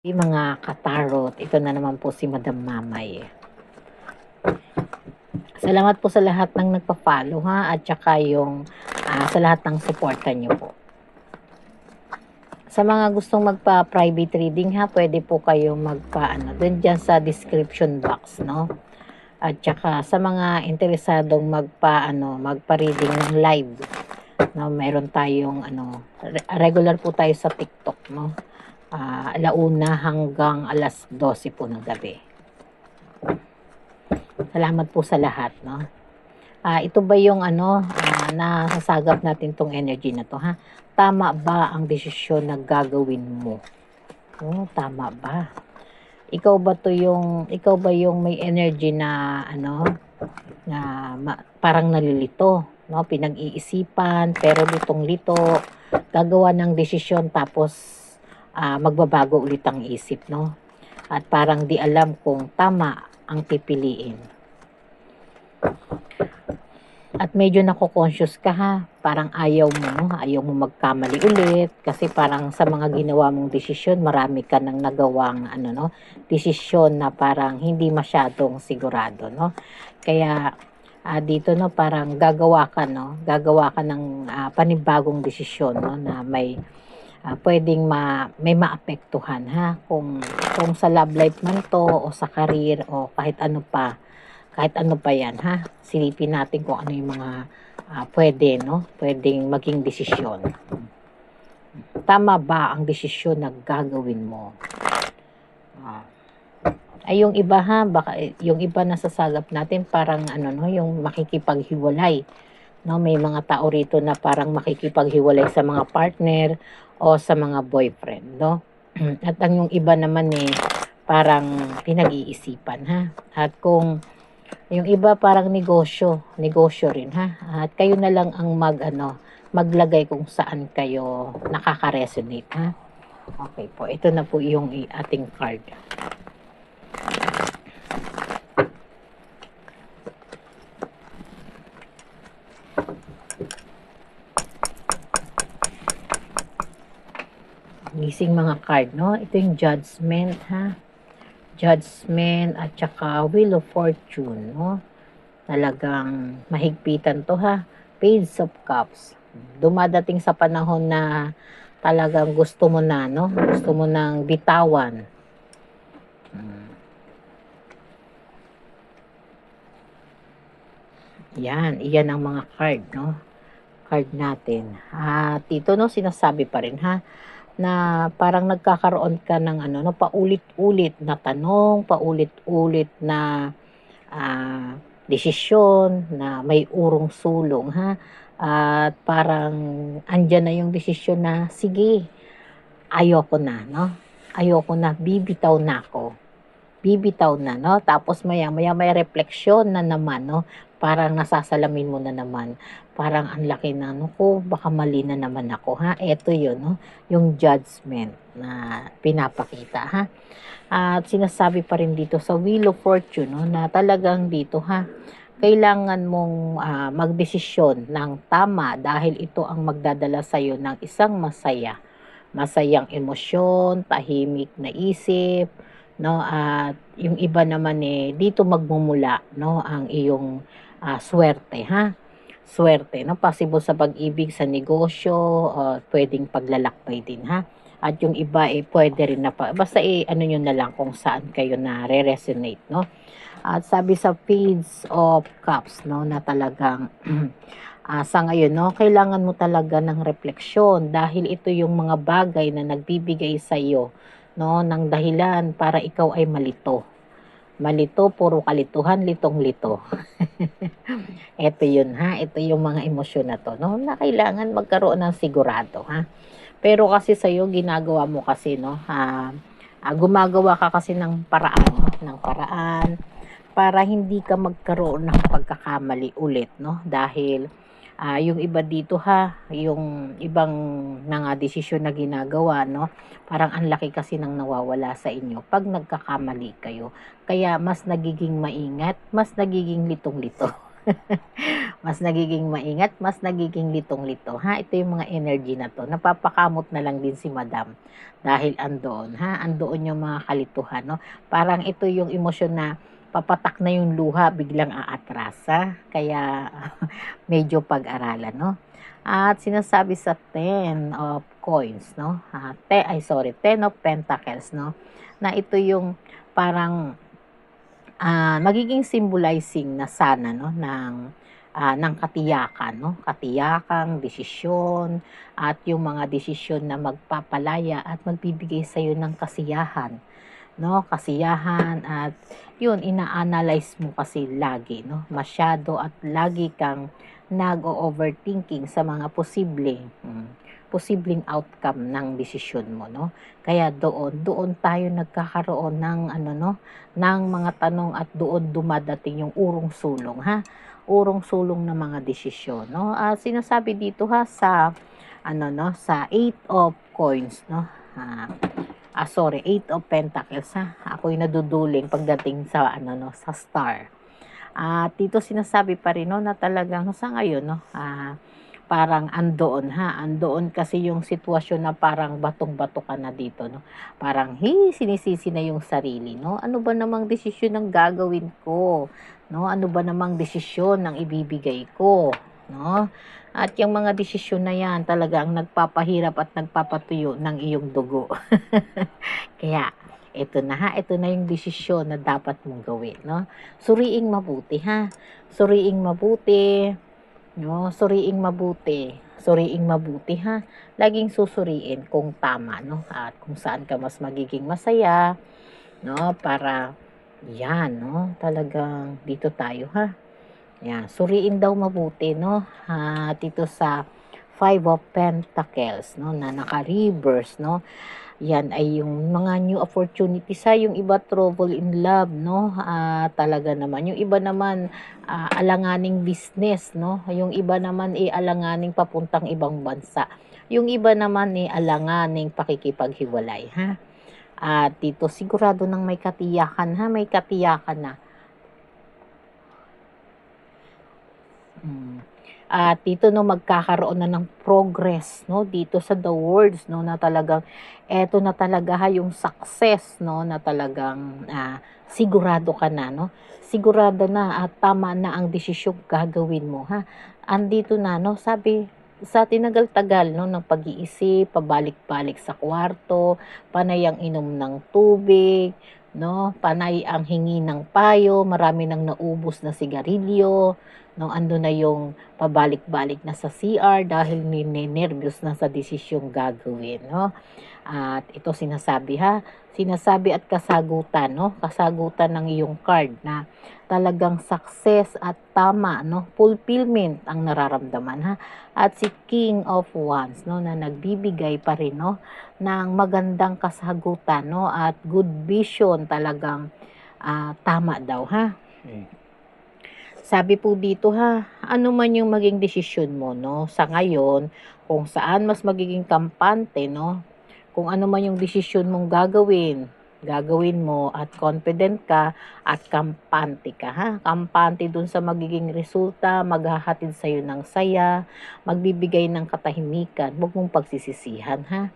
Mga katarot, ito na naman po si Madam Mamay. Salamat po sa lahat ng nagpa-follow ha, at saka yung sa lahat ng suporta nyo po. Sa mga gustong magpa-private reading ha, pwede po kayong dun dyan sa description box, no? At saka sa mga interesadong magpa-reading ng live, no? Meron tayong regular po tayo sa TikTok, no? Alauna hanggang alas 12 po ng gabi. Salamat po sa lahat, no? Ito ba yung nasasagap natin tong energy na to, ha? Tama ba ang desisyon na gagawin mo? Oh, tama ba? Ikaw ba yung may energy na parang nalilito, no? Pinag-iisipan pero litong-lito, gagawa ng desisyon tapos magbabago ulit ang isip, no? At parang di alam kung tama ang pipiliin. At medyo nako-conscious ka ha, parang ayaw mo magkamali ulit kasi parang sa mga ginawa mong desisyon, marami ka nang nagawang desisyon na parang hindi masyadong sigurado, no? Kaya dito no, parang gagawa ka ng panibagong desisyon, no, na may may maapektuhan ha, kung sa love life man to o sa career o kahit ano pa yan ha. Silipin natin kung ano yung mga pwedeng maging desisyon. Tama ba ang desisyon na gagawin mo? Ay yung iba ha, baka yung iba nasasagap natin parang yung makikipaghiwalay, no? May mga tao rito na parang makikipaghiwalay sa mga partner o sa mga boyfriend, no? At ang yung iba naman parang pinag-iisipan ha. At kung yung iba parang negosyo rin ha. At kayo na lang ang maglagay kung saan kayo nakaka-resonate ha. Okay po, ito na po yung ating card. Gising mga card, no? Ito yung Judgment ha. Judgment at saka Wheel of Fortune, no? Talagang mahigpitan to ha. Page of Cups. Dumadating sa panahon na talagang gusto mo na, no? Gusto mo nang bitawan. Iyan ang mga card, no? Card natin. At ito, no, sinasabi pa rin ha, na parang nagkakaroon ka ng paulit-ulit na tanong, paulit-ulit na desisyon na may urong sulong ha. At parang andyan na yung desisyon na sige, ayoko na, no? Ayoko na, bibitaw na ako. Bibitaw na, no? Tapos maya may refleksyon na naman, no? Parang nasasalamin mo na naman. Parang ang laki na, ko, baka mali na naman ako, ha? Ito yun, no? Yung judgment na pinapakita, ha? At sinasabi pa rin dito sa Wheel of Fortune, no? Na talagang dito, ha? Kailangan mong magdesisyon ng tama dahil ito ang magdadala sa iyo ng isang masayang emosyon, tahimik na isip, no? At yung iba naman dito magmumula, no, ang iyong swerte ha. Swerte, no? Possible sa pag-ibig, sa negosyo, pwedeng paglalakbay din ha. At yung iba pwede rin na basta nyo na lang kung saan kayo na re-resonate, no? At sabi sa Page of Cups, no, na talagang sa ngayon, no, kailangan mo talaga ng refleksyon dahil ito yung mga bagay na nagbibigay sa iyo, no, ng dahilan para ikaw ay malito. Malito, puro kalituhan, litong-lito. Ito yun ha, ito yung mga emosyon na to, no, na kailangan magkaroon ng sigurado ha. Pero kasi sa iyo ginagawa mo kasi, no, gumagawa ka kasi ng paraan para hindi ka magkaroon ng pagkakamali ulit, no? Dahil yung iba dito ha, yung ibang desisyon na ginagawa, no? Parang ang laki kasi nang nawawala sa inyo pag nagkakamali kayo. Kaya mas nagiging maingat, mas nagiging litong-lito. Mas nagiging maingat, mas nagiging litong-lito, ha? Ito yung mga energy na 'to. Napapakamot na lang din si madam dahil andoon, ha? Andoon yung mga kalituhan, 'no? Parang ito yung emosyon na papatak na yung luha, biglang aatras, ha? Kaya medyo pag-aralan, 'no? At sinasabi sa Ten of Coins, 'no? Ten of Pentacles, 'no? Na ito yung parang magiging symbolizing na sana, 'no, ng katiyakan, 'no, katiyakang desisyon at yung mga desisyon na magpapalaya at magbibigay sa'yo ng kasiyahan, 'no, kasiyahan at yun ina-analyze mo kasi lagi, 'no, masyado at lagi kang nag-o-overthinking sa mga posibleng outcome ng desisyon mo, 'no. Kaya doon tayo nagkakaroon ng ano, 'no, ng mga tanong at doon dumadating yung urong sulong, ha. Urong sulong ng mga desisyon, 'no. Sinasabi dito, ha, sa ano, 'no, sa Eight of Coins, 'no. Eight of Pentacles, ha. Ako'y naduduling pagdating sa ano, 'no, sa Star. At dito sinasabi pa rin, 'no, na talagang sa ngayon, 'no, parang andoon kasi yung sitwasyon na parang batong-bato ka na dito, 'no. Parang, sinisisi na yung sarili, 'no. Ano ba namang desisyon ang gagawin ko, 'no? Ano ba namang desisyon ang ibibigay ko, 'no? At yung mga desisyon na yan talagang nagpapahirap at nagpapatuyo ng iyong dugo. Kaya ito na yung desisyon na dapat mong gawin, 'no. Suriing mabuti, ha. Suriing mabuti, 'no, suriing mabuti, ha. Laging susuriin kung tama, 'no, at kung saan ka mas magiging masaya, 'no, para 'yan, 'no, talagang dito tayo, ha. 'Yan, suriin daw mabuti, 'no, dito sa Five of Pentacles, 'no, na naka-reverse, 'no. Yan ay yung mga new opportunities, yung iba trouble in love, 'no, talaga naman. Yung iba naman, alanganing business, 'no, yung iba naman, alanganing papuntang ibang bansa. Yung iba naman, alanganing pakikipaghiwalay, ha. At dito sigurado ng may katiyakan, ha, may katiyakan na. At dito, 'no, magkakaroon na ng progress, 'no, dito sa the words, 'no, na talagang eto na talaga, yung success, 'no, na talagang sigurado ka na, 'no, sigurado na at tama na ang desisyong gagawin mo, ha. Andito na, 'no, sabi sa tinagal-tagal, 'no, ng pag-iisip, pabalik-balik sa kwarto, panay ang inom ng tubig, 'no, panay ang hingi ng payo, marami nang naubos na sigarilyo, 'no, ando na yung pabalik-balik na sa CR dahil ninenerbyos na sa desisyong gagawin, 'no. At ito sinasabi at kasagutan, 'no, kasagutan ng iyong card na talagang success at tama, 'no, fulfillment ang nararamdaman, ha. At si King of Wands, 'no, na nagbibigay pa rin, 'no, ng magandang kasagutan, 'no, at good vision talagang tama daw, ha. Sabi po dito, ha, ano man yung maging desisyon mo, 'no, sa ngayon, kung saan mas magiging kampante, 'no, kung ano man yung desisyon mong gagawin mo at confident ka at kampante ka, ha. Kampante dun sa magiging resulta, maghahatid sa'yo ng saya, magbibigay ng katahimikan, huwag mong pagsisisihan, ha.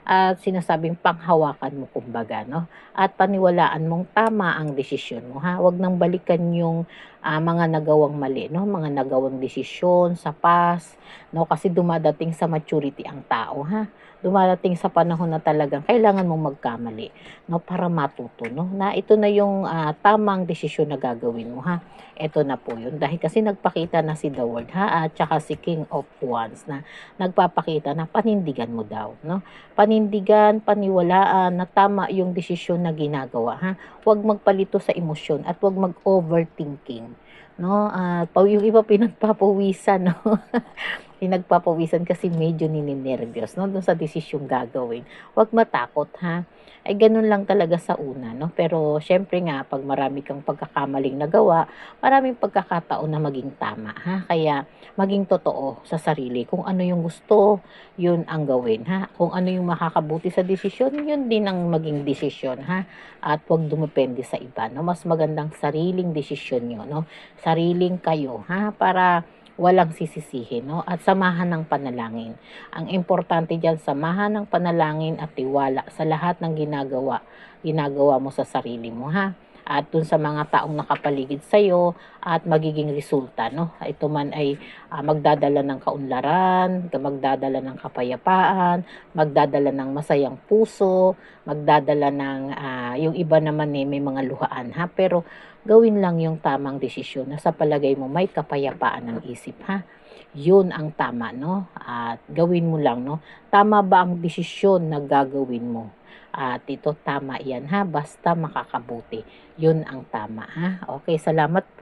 At sinasabing panghawakan mo kumbaga, 'no, at paniwalaan mong tama ang desisyon mo, ha. Huwag nang balikan yung mga nagawang mali, 'no, mga nagawang desisyon sa past, 'no, kasi dumadating sa maturity ang tao, ha. Dumadating sa panahon na talagang kailangan mong magkamali, 'no, para matuto, 'no, na ito na yung tamang desisyon na gagawin mo, ha. Ito na po yun dahil kasi nagpakita na si the World, ha, at saka si King of Wands na nagpapakita na panindigan mo daw, 'no. Panindigan, paniwalaan na tama yung desisyon na ginagawa, ha. Huwag magpalito sa emosyon at huwag mag-overthinking, 'no. Yung iba pinagpapawisan, 'no. pinagpapawisan kasi medyo nininervyos, no, dun sa desisyong gagawin. Huwag matakot, ha. Ay ganun lang talaga sa una, no. Pero syempre nga, pag marami kang pagkakamaling nagawa, maraming pagkakataon na maging tama, ha. Kaya maging totoo sa sarili. Kung ano yung gusto, yun ang gawin, ha. Kung ano yung makakabuti sa desisyon, yun din ang maging desisyon, ha. At huwag dumepende sa iba, no. Mas magandang sariling desisyon nyo, no. Sariling kayo, ha. Para walang sisisihin, no? At samahan ng panalangin. Ang importante diyan, samahan ng panalangin at tiwala sa lahat ng ginagawa mo sa sarili mo, ha? At dun sa mga taong nakapaligid sa iyo at magiging resulta, no? Ito man ay magdadala ng kaunlaran, magdadala ng kapayapaan, magdadala ng masayang puso, magdadala ng yung iba naman may mga luhaan, ha? Pero gawin lang yung tamang desisyon na sa palagay mo may kapayapaan ng isip, ha. Yun ang tama, no? At gawin mo lang, no? Tama ba ang desisyon na gagawin mo? At ito tama yan, ha? Basta makakabuti. Yun ang tama, ha? Okay, salamat po.